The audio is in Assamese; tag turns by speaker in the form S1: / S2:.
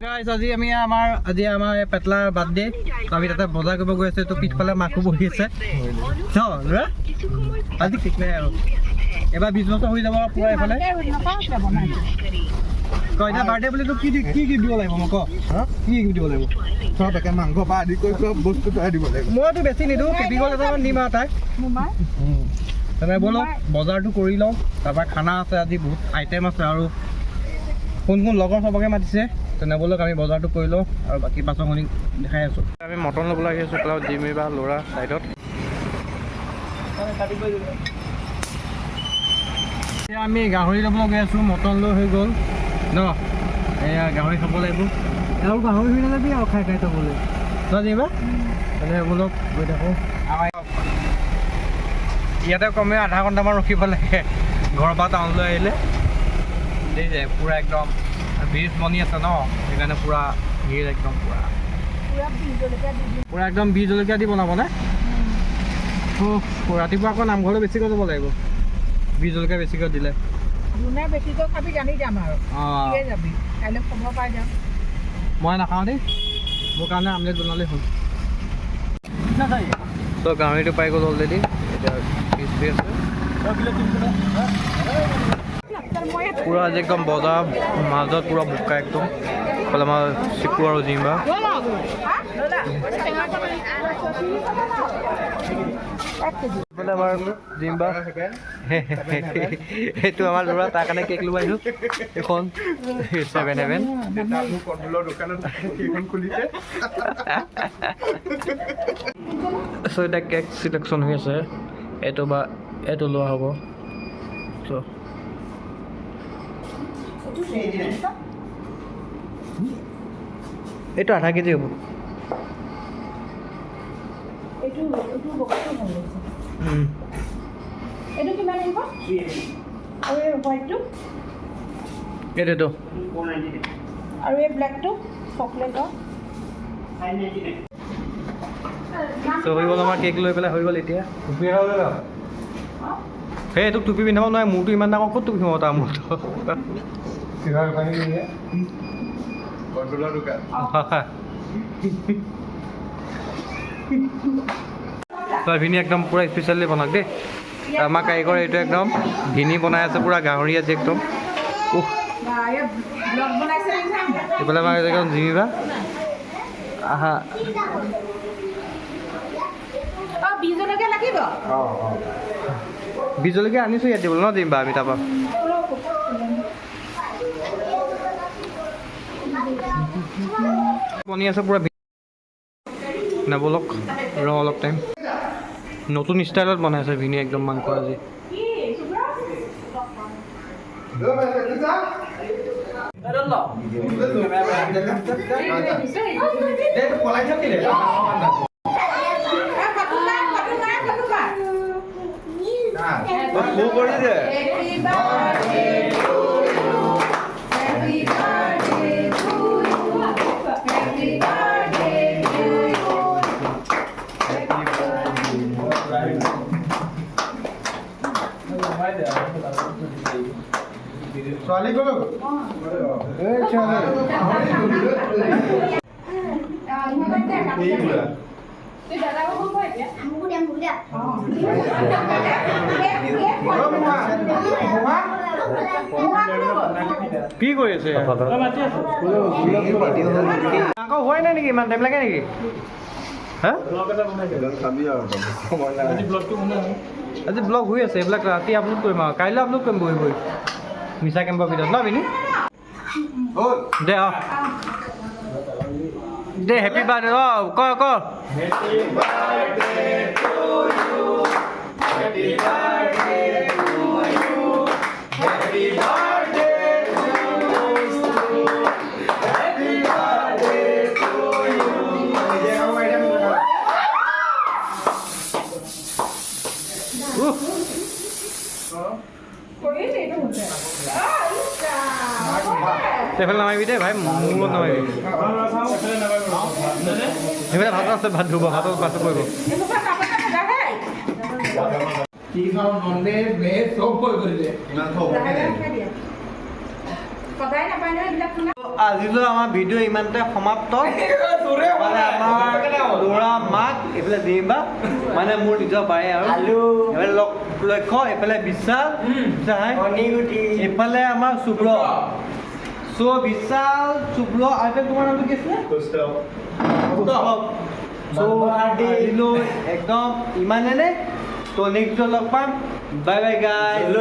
S1: গাইজ আজি আমাৰ পেটলাৰ বাৰ্থডে আমি তাতে বজাৰ কৰিব গৈ আছো। তো পিছফালে মাকো বহি আছে আজি ঠিক নাই আৰু এবাৰ 20 বছৰ হৈ যাব পুৰা এইফালে কইনা বাৰ্থডে বুলি কি গিফ্ট দিব লাগিব মোক কি গিফ্ট দিব লাগিব
S2: সব একে মাংস বা আদি কৰি সব বস্তু তই দিব লাগিব
S1: মইতো বেছি নিদিওঁ কেপিকল এটামান দিম আৰু তাক তেনে ব'লক বজাৰটো কৰি লওঁ তাৰপৰা খানা আছে আজি বহুত আইটেম আছে আৰু কোন কোন লগৰ চবকে মাতিছে তেনে ব'লক আমি বজাৰটো কৰি লওঁ আৰু বাকী পাছৰখিনি দেখাই আছোঁ। আমি মটন ল'বলৈ আহি আছোঁ ক্লাউড জিমি বা ল'ৰা ছাইডত এতিয়া আমি গাহৰি ল'বলৈ গৈ আছোঁ। মটন লৈ হৈ গ'ল ন এয়া গাহৰি খাব লাগিব আৰু গাহৰি হৈ নাযাবি আৰু খাই থ'বলৈ ন জিমা তেনে ব'লক গৈ থাকোঁ। আমাৰ ইয়াতে কমেও আধা ঘণ্টামান ৰখিব লাগে ঘৰৰ পৰা টাউনলৈ আহিলে দেই যায় পুৰা একদম ব্ৰিজ বনি আছে ন সেইকাৰণে পুৰা ভিৰ একদম পুৰা একদম বীজ জলকীয়া দি বনাব নে ৰাতিপুৱা আকৌ নামঘৰলৈ বেছিকৈ যাব লাগিব বীজ জলকীয়া বেছিকৈ দিলে মই নাখাওঁ দেই মোৰ কাৰণে আমলেট বনালেই হ'ল ত' গাহৰিটো পাই গ'ল অলৰেডি এতিয়া পিচ দি আছে পুৰা আজি একদম বজাৰ মাজত পুৰা বোকা একদম এইফালে আমাৰ চিকু আৰু জিম্বা এইফালে আমাৰ জিম্বা এইটো আমাৰ ল'ৰা তাৰ কাৰণে কেক ল'ব আহিছোঁ এইখন 7-11 চ' এতিয়া কেক চিলেকশ্যন হৈ আছে এইটো বা এইটো লোৱা হ'ব চ' এইটো আধা কেজি হ'ব এইটো
S3: আৰু এই ব্লেকটো চকলেটৰ
S1: চ' হৈ গ'ল আমাৰ কেক লৈ পেলাই হৈ গ'ল এতিয়া সেই এইটোক টুপি পিন্ধাব নোৱাৰে মূৰটো ইমান ডাঙৰ ক'ত টুপি সোমাব তাৰ মূৰটো ভিনি একদম পুৰা স্পেচিয়েলি বনাওক দেই আমাৰ কাৰিকৰ এইটো একদম ভিনি বনাই আছে পুৰা গাহৰি আজি একদম এইফালে আমাৰ একদম জিমিবা আহা বীজ জলকীয়া আনিছোঁ ইয়াত দিবলৈ ন জিমিবা আমি তাৰপৰা বনি আছে পুৰা নবলক ৰ অলপ টাইম নতুন ষ্টাইলত বনাই আছে ভিনি একদম মাংস আজি ছোৱালী গ'লো কি কৰি আছে আকৌ হোৱাই নাই নেকি ইমান টাইম লাগে নেকি হা আজি ব্লগ হৈ আছে এইবিলাক ৰাতি আপলোড কৰিম আৰু কাইলৈ আপলোড কৰিম বহি বহি মিছা কেম্পৰ ভিতৰত ন বিনি দে অ দে হেপী বাৰ্থডে অ ক এইফালে নামাৰিবি দেই ভাই মূৰত নামাৰিবি সেইফালে ভাত আছে ভাত ধুব ভাতত ভাত কৰিব আজিলৈ আমাৰ ভিডিঅ' ইমানতে সমাপ্ত মানে আমাৰ ল'ৰা মাক এইফালে দিবা মানে মোৰ নিজৰ বায়ে আৰু এইফালে লক্ষ্য এইফালে বিশাল এইফালে আমাৰ শুভ্ৰ চ' বিশাল শুভ্ৰ আৰু তোমাৰ নামটো কি আছিলে আজিলৈ একদম ইমানে নে তো নেক্সট লগ পাম বাই বাই গাইজ